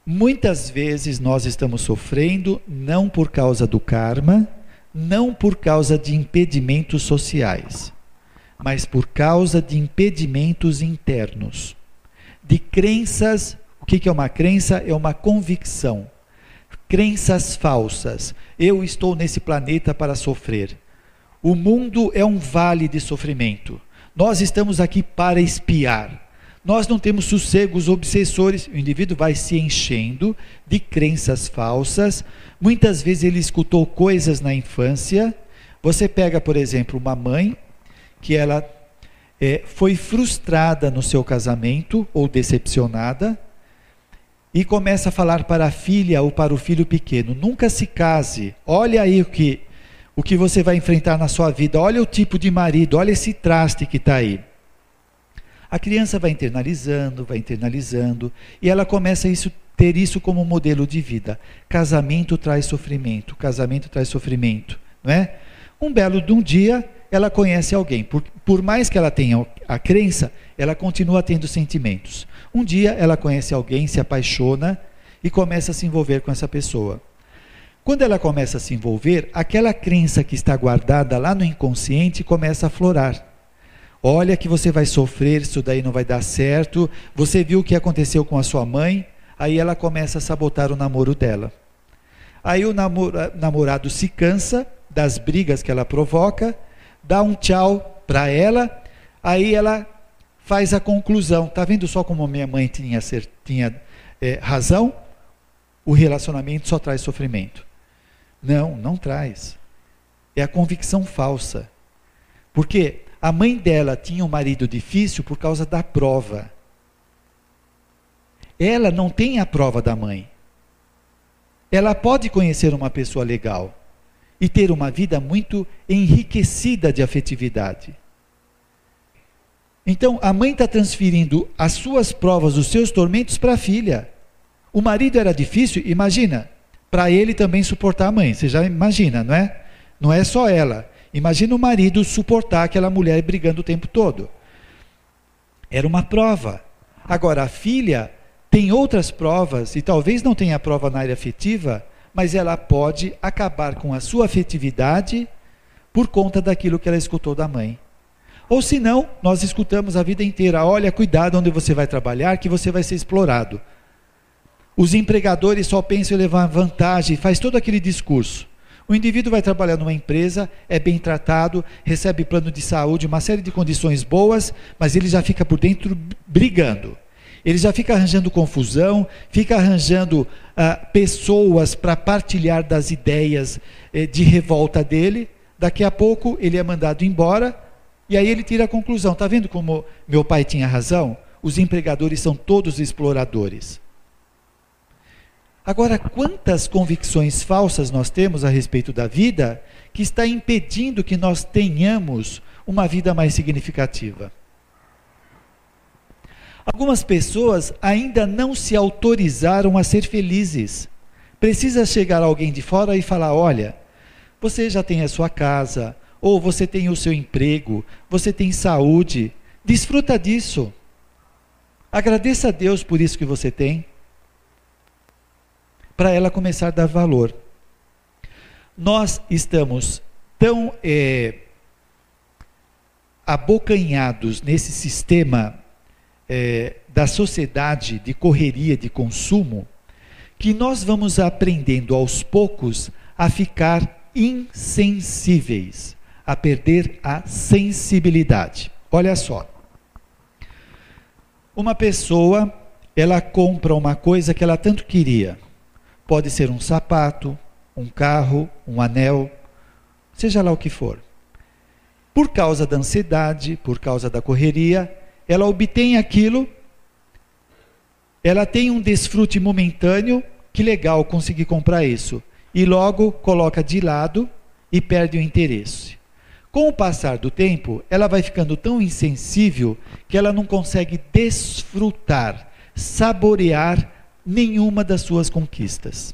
Muitas vezes nós estamos sofrendo não por causa do karma, não por causa de impedimentos sociais, mas por causa de impedimentos internos, de crenças. O que é uma crença? É uma convicção. Crenças falsas. Eu estou nesse planeta para sofrer. O mundo é um vale de sofrimento. Nós estamos aqui para espiar. Nós não temos sossegos obsessores. O indivíduo vai se enchendo de crenças falsas. Muitas vezes ele escutou coisas na infância. Você pega, por exemplo, uma mãe que ela foi frustrada no seu casamento ou decepcionada. e começa a falar para a filha ou para o filho pequeno: nunca se case, olha aí o que você vai enfrentar na sua vida, olha o tipo de marido, olha esse traste que está aí. A criança vai internalizando, e ela começa a ter isso como modelo de vida. Casamento traz sofrimento, não é? Um belo de um dia, ela conhece alguém, por mais que ela tenha a crença, ela continua tendo sentimentos. Um dia ela conhece alguém, se apaixona e começa a se envolver com essa pessoa. Quando ela começa a se envolver, aquela crença que está guardada lá no inconsciente começa a aflorar. Olha que você vai sofrer, isso daí não vai dar certo, você viu o que aconteceu com a sua mãe, aí ela começa a sabotar o namoro dela. Aí o namorado se cansa das brigas que ela provoca, dá um tchau para ela, aí ela faz a conclusão: tá vendo só como minha mãe tinha razão? O relacionamento só traz sofrimento. Não traz. É a convicção falsa. Porque a mãe dela tinha um marido difícil por causa da prova. Ela não tem a prova da mãe. Ela pode conhecer uma pessoa legal e ter uma vida muito enriquecida de afetividade. Então, a mãe está transferindo as suas provas, os seus tormentos para a filha. O marido era difícil, imagina, para ele também suportar a mãe. Você já imagina, não é? Não é só ela. Imagina o marido suportar aquela mulher brigando o tempo todo. Era uma prova. Agora, a filha tem outras provas, e talvez não tenha prova na área afetiva, mas ela pode acabar com a sua afetividade por conta daquilo que ela escutou da mãe. Ou se não, nós escutamos a vida inteira: olha, cuidado onde você vai trabalhar, que você vai ser explorado. Os empregadores só pensam em levar vantagem, faz todo aquele discurso. O indivíduo vai trabalhar numa empresa, é bem tratado, recebe plano de saúde, uma série de condições boas, mas ele já fica por dentro brigando. Ele já fica arranjando confusão, fica arranjando pessoas para partilhar das ideias de revolta dele. Daqui a pouco ele é mandado embora, e aí ele tira a conclusão: está vendo como meu pai tinha razão? Os empregadores são todos exploradores. Agora, quantas convicções falsas nós temos a respeito da vida que está impedindo que nós tenhamos uma vida mais significativa? Algumas pessoas ainda não se autorizaram a ser felizes. Precisa chegar alguém de fora e falar: olha, você já tem a sua casa, ou você tem o seu emprego, você tem saúde, desfruta disso. Agradeça a Deus por isso que você tem, para ela começar a dar valor. Nós estamos tão abocanhados nesse sistema da sociedade de correria, de consumo, que nós vamos aprendendo aos poucos a ficar insensíveis, a perder a sensibilidade. Olha só, uma pessoa, ela compra uma coisa que ela tanto queria. Pode ser um sapato, um carro, um anel, seja lá o que for. Por causa da ansiedade, por causa da correria, ela obtém aquilo, ela tem um desfrute momentâneo, que legal, consegui comprar isso, e logo coloca de lado e perde o interesse. Com o passar do tempo, ela vai ficando tão insensível que ela não consegue desfrutar, saborear nenhuma das suas conquistas.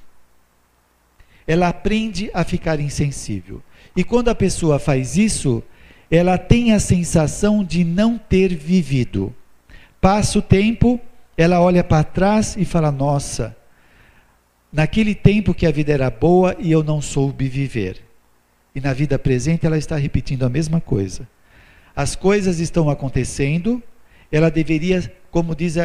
Ela aprende a ficar insensível. E quando a pessoa faz isso, ela tem a sensação de não ter vivido. Passa o tempo, ela olha para trás e fala: nossa, naquele tempo que a vida era boa e eu não soube viver. E na vida presente ela está repetindo a mesma coisa. As coisas estão acontecendo, ela deveria, como diz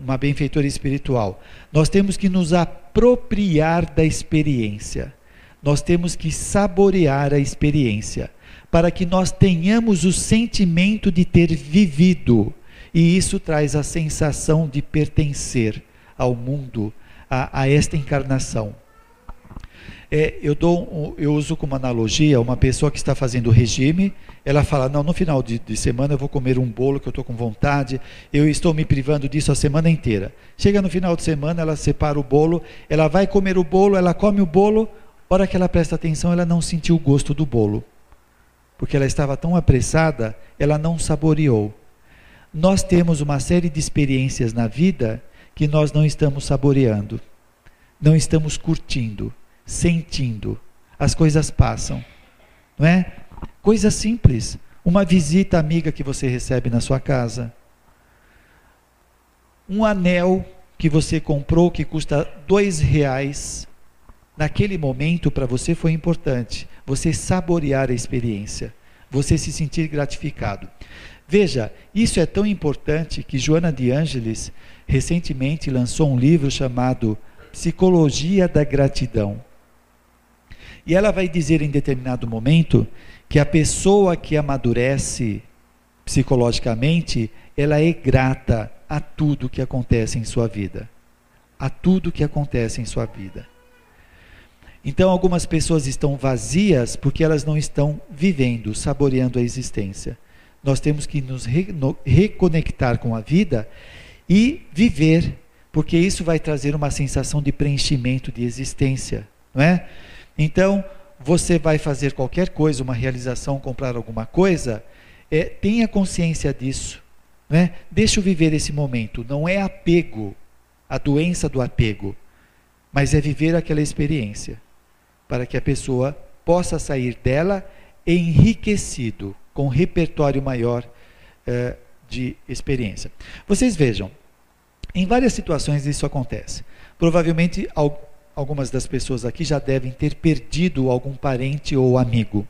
uma benfeitora espiritual, nós temos que nos apropriar da experiência. Nós temos que saborear a experiência, para que nós tenhamos o sentimento de ter vivido. E isso traz a sensação de pertencer ao mundo, a esta encarnação. Eu uso como analogia uma pessoa que está fazendo regime. Ela fala, não, no final de semana eu vou comer um bolo que eu estou com vontade, eu estou me privando disso a semana inteira. Chega no final de semana, ela separa o bolo, ela vai comer o bolo, ela come o bolo, a hora que ela presta atenção, ela não sentiu o gosto do bolo, porque ela estava tão apressada, ela não saboreou. Nós temos uma série de experiências na vida que nós não estamos saboreando, não estamos curtindo, sentindo. As coisas passam, não é? Coisa simples, uma visita amiga que você recebe na sua casa, um anel que você comprou que custa R$2, naquele momento para você foi importante, você saborear a experiência, você se sentir gratificado. Veja, isso é tão importante que Joana de Ângeles recentemente lançou um livro chamado Psicologia da Gratidão. E ela vai dizer em determinado momento que a pessoa que amadurece psicologicamente, ela é grata a tudo que acontece em sua vida. A tudo que acontece em sua vida. Então algumas pessoas estão vazias porque elas não estão vivendo, saboreando a existência. Nós temos que nos reconectar com a vida e viver, porque isso vai trazer uma sensação de preenchimento de existência, não é? Então, você vai fazer qualquer coisa, uma realização, comprar alguma coisa, tenha consciência disso, né? Deixa eu viver esse momento, não é apego, a doença do apego, mas é viver aquela experiência, para que a pessoa possa sair dela enriquecido, com um repertório maior de experiência. Vocês vejam, em várias situações isso acontece. Provavelmente algumas das pessoas aqui já devem ter perdido algum parente ou amigo.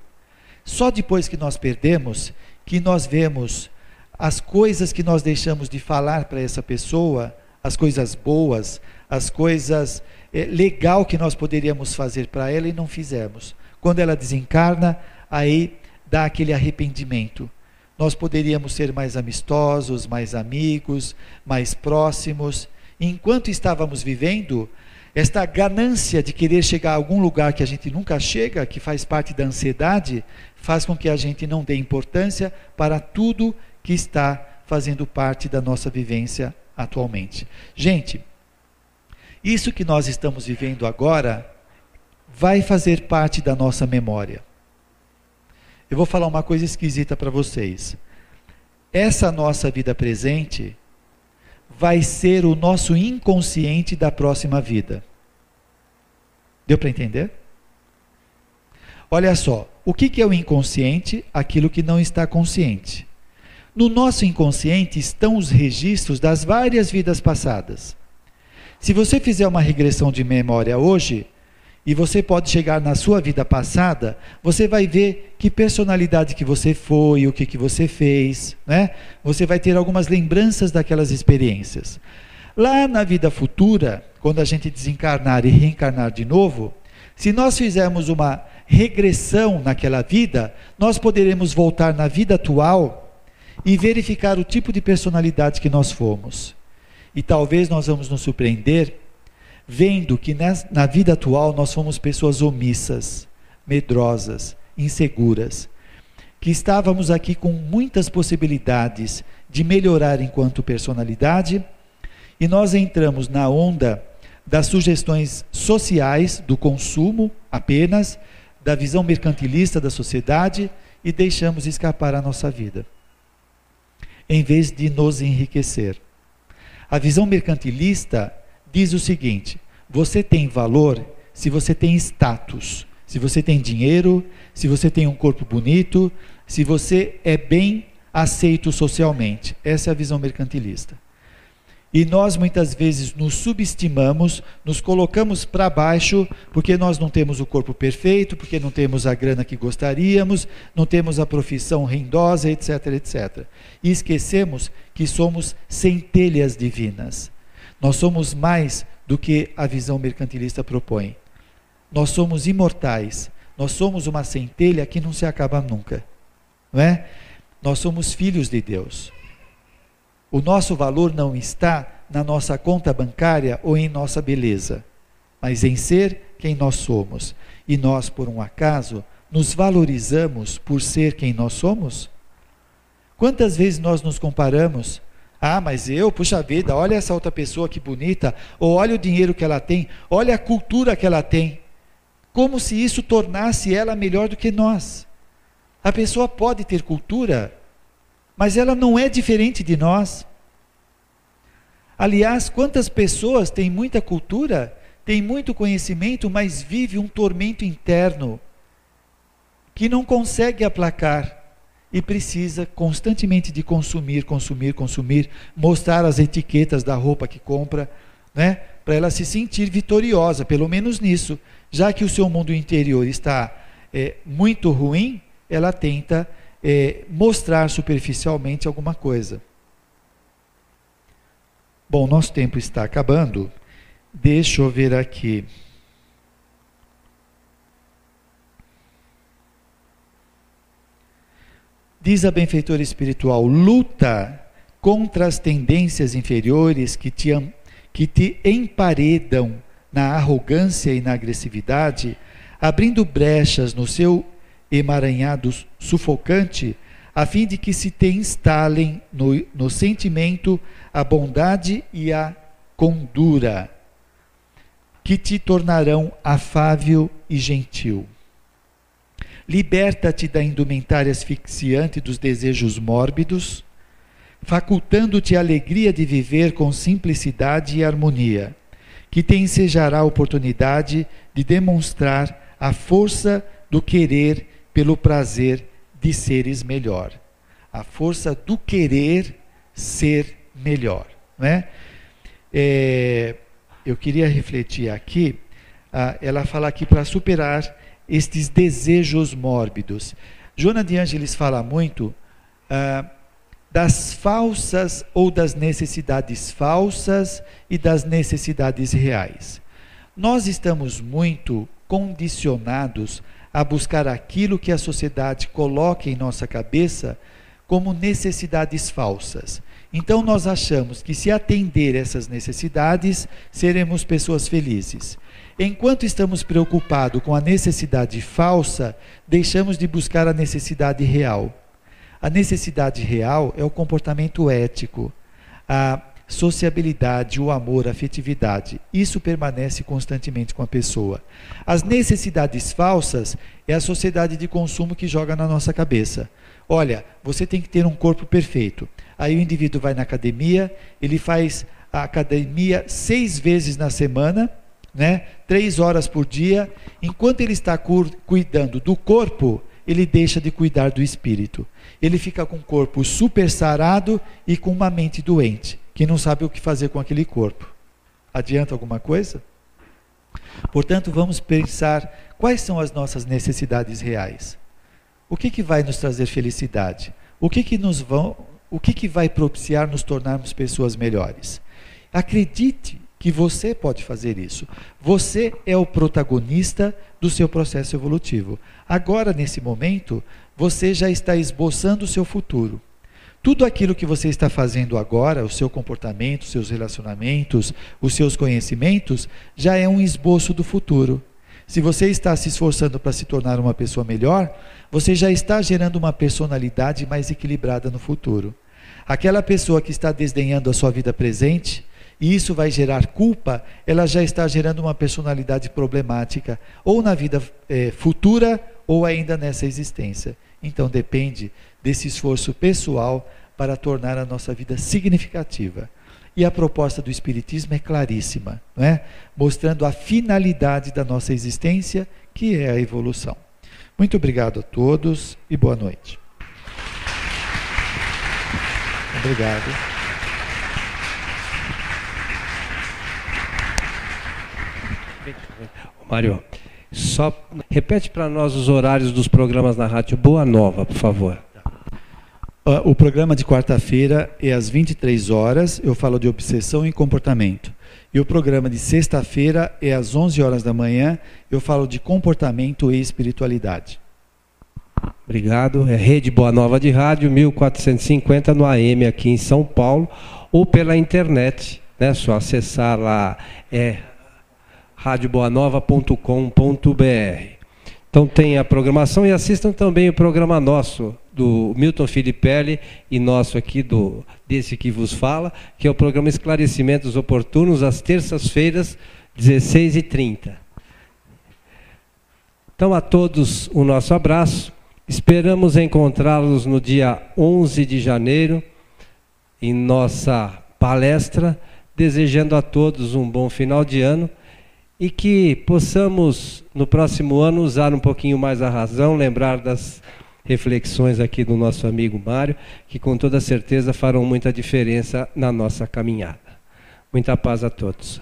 Só depois que nós perdemos, que nós vemos as coisas que nós deixamos de falar para essa pessoa, as coisas boas, as coisas legal que nós poderíamos fazer para ela e não fizemos. Quando ela desencarna, aí dá aquele arrependimento. Nós poderíamos ser mais amistosos, mais amigos, mais próximos. Enquanto estávamos vivendo, esta ganância de querer chegar a algum lugar que a gente nunca chega, que faz parte da ansiedade, faz com que a gente não dê importância para tudo que está fazendo parte da nossa vivência atualmente. Gente, isso que nós estamos vivendo agora vai fazer parte da nossa memória. Eu vou falar uma coisa esquisita para vocês. Essa nossa vida presente vai ser o nosso inconsciente da próxima vida. Deu para entender? Olha só, o que é o inconsciente? Aquilo que não está consciente. No nosso inconsciente estão os registros das várias vidas passadas. Se você fizer uma regressão de memória hoje, e você pode chegar na sua vida passada, você vai ver que personalidade que você foi, o que você fez, né? Você vai ter algumas lembranças daquelas experiências. Lá na vida futura, quando a gente desencarnar e reencarnar de novo, se nós fizermos uma regressão naquela vida, nós poderemos voltar na vida atual e verificar o tipo de personalidade que nós fomos. E talvez nós vamos nos surpreender vendo que na vida atual nós fomos pessoas omissas, medrosas, inseguras, que estávamos aqui com muitas possibilidades de melhorar enquanto personalidade, e nós entramos na onda das sugestões sociais, do consumo apenas, da visão mercantilista da sociedade, e deixamos escapar a nossa vida, em vez de nos enriquecer. A visão mercantilista diz o seguinte: você tem valor se você tem status, se você tem dinheiro, se você tem um corpo bonito, se você é bem aceito socialmente. Essa é a visão mercantilista. E nós muitas vezes nos subestimamos, nos colocamos para baixo, porque nós não temos o corpo perfeito, porque não temos a grana que gostaríamos, não temos a profissão rendosa, etc, etc. E esquecemos que somos centelhas divinas. Nós somos mais do que a visão mercantilista propõe. Nós somos imortais. Nós somos uma centelha que não se acaba nunca. Não é? Nós somos filhos de Deus. O nosso valor não está na nossa conta bancária ou em nossa beleza, mas em ser quem nós somos. E nós, por um acaso, nos valorizamos por ser quem nós somos? Quantas vezes nós nos comparamos? Ah, mas puxa vida, olha essa outra pessoa que bonita, ou olha o dinheiro que ela tem, olha a cultura que ela tem. Como se isso tornasse ela melhor do que nós. A pessoa pode ter cultura, mas ela não é diferente de nós. Aliás, quantas pessoas têm muita cultura, têm muito conhecimento, mas vive um tormento interno que não consegue aplacar e precisa constantemente de consumir, mostrar as etiquetas da roupa que compra, né? Para ela se sentir vitoriosa, pelo menos nisso. Já que o seu mundo interior está muito ruim, ela tenta mostrar superficialmente alguma coisa. Bom, nosso tempo está acabando. Deixa eu ver aqui. Diz a benfeitora espiritual: luta contra as tendências inferiores que te emparedam na arrogância e na agressividade, abrindo brechas no seu emaranhado sufocante, a fim de que se te instalem no sentimento a bondade e a condura, que te tornarão afável e gentil. Liberta-te da indumentária asfixiante dos desejos mórbidos, facultando-te a alegria de viver com simplicidade e harmonia, que te ensejará a oportunidade de demonstrar a força do querer pelo prazer de seres melhor. A força do querer ser melhor, né? Eu queria refletir aqui, ela fala aqui para superar estes desejos mórbidos. Joana de Ângeles fala muito das falsas ou das necessidades falsas e das necessidades reais. Nós estamos muito condicionados a buscar aquilo que a sociedade coloca em nossa cabeça como necessidades falsas. Então nós achamos que se atender essas necessidades, seremos pessoas felizes. Enquanto estamos preocupados com a necessidade falsa, deixamos de buscar a necessidade real. A necessidade real é o comportamento ético, a sociabilidade, o amor, a afetividade. Isso permanece constantemente com a pessoa. As necessidades falsas é a sociedade de consumo que joga na nossa cabeça. Olha, você tem que ter um corpo perfeito. Aí o indivíduo vai na academia, ele faz a academia 6 vezes na semana, né? 3 horas por dia. Enquanto ele está cuidando do corpo, ele deixa de cuidar do espírito. Ele fica com o corpo super sarado e com uma mente doente, que não sabe o que fazer com aquele corpo. Adianta alguma coisa? Portanto, vamos pensar quais são as nossas necessidades reais. O que vai nos trazer felicidade? O que vai propiciar nos tornarmos pessoas melhores? Acredite que você pode fazer isso. Você é o protagonista do seu processo evolutivo. Agora, nesse momento, você já está esboçando o seu futuro. Tudo aquilo que você está fazendo agora, o seu comportamento, os seus relacionamentos, os seus conhecimentos, já é um esboço do futuro. Se você está se esforçando para se tornar uma pessoa melhor, você já está gerando uma personalidade mais equilibrada no futuro. Aquela pessoa que está desdenhando a sua vida presente, e isso vai gerar culpa, ela já está gerando uma personalidade problemática, ou na vida futura, ou ainda nessa existência. Então depende desse esforço pessoal para tornar a nossa vida significativa. E a proposta do Espiritismo é claríssima, não é? Mostrando a finalidade da nossa existência, que é a evolução. Muito obrigado a todos e boa noite. Obrigado. Mário, só repete para nós os horários dos programas na Rádio Boa Nova, por favor. O programa de quarta-feira é às 23 horas, eu falo de obsessão e comportamento. E o programa de sexta-feira é às 11 horas da manhã, eu falo de comportamento e espiritualidade. Obrigado. É Rede Boa Nova de Rádio, 1450 no AM aqui em São Paulo, ou pela internet, né? Só acessar lá, radioboanova.com.br. Então tem a programação e assistam também o programa nosso, do Milton Filipelli e nosso aqui, desse que vos fala, que é o programa Esclarecimentos Oportunos, às terças-feiras, 16h30. Então a todos o nosso abraço, esperamos encontrá-los no dia 11 de janeiro, em nossa palestra, desejando a todos um bom final de ano, e que possamos, no próximo ano, usar um pouquinho mais a razão, lembrar das reflexões aqui do nosso amigo Mário, que com toda certeza farão muita diferença na nossa caminhada. Muita paz a todos.